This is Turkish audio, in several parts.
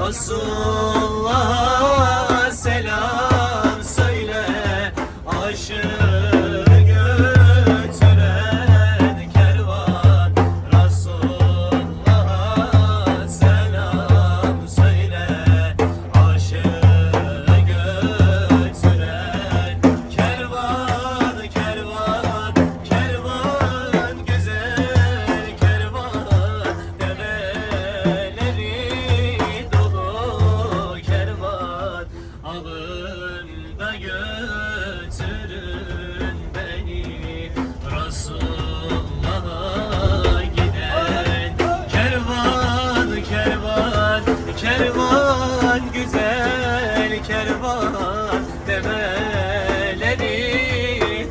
Resulullah'a selam söyle, aşığı götüren kervan. Resulullah'a selam söyle, aşığı götüren kervan. Kervan, kervan, güzel kervan, develeri dolu kervan. Alın da götürün beni Resulullah'a giden kervan. Kervan, kervan, güzel kervan, develeri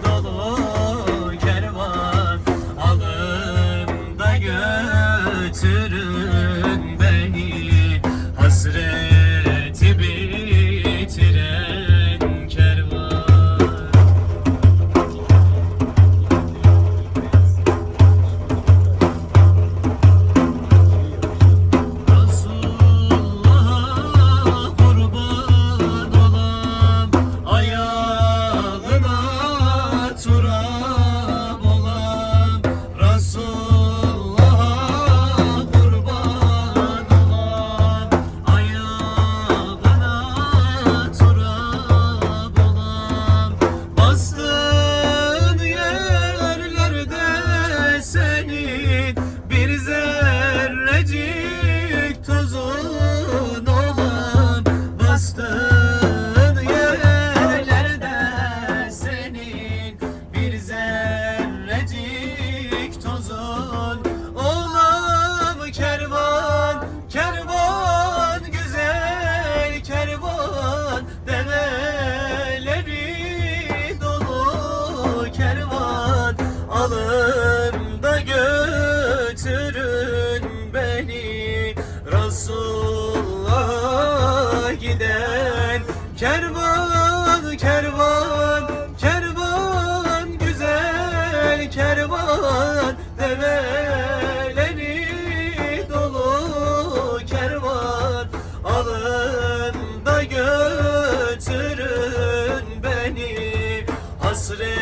dolu kervan. Alın da götürün beni, hasreti bitiren kervan. Resulullah'a kurban olam, ayağına turab olam. Resulullah'a kurban olam, ayağına turab olam. Bastığın yerlerde senin bir zerrecik tozun olam. Bastığın yerlerde senin bir zerrecik tozun olam. Kervan, kervan, güzel kervan, develeri dolu kervan. Alın da götürün beni Resulullah'a giden kervan. Kervan, kervan, güzel kervan, develeri dolu kervan. Alın da götürün beni, hasret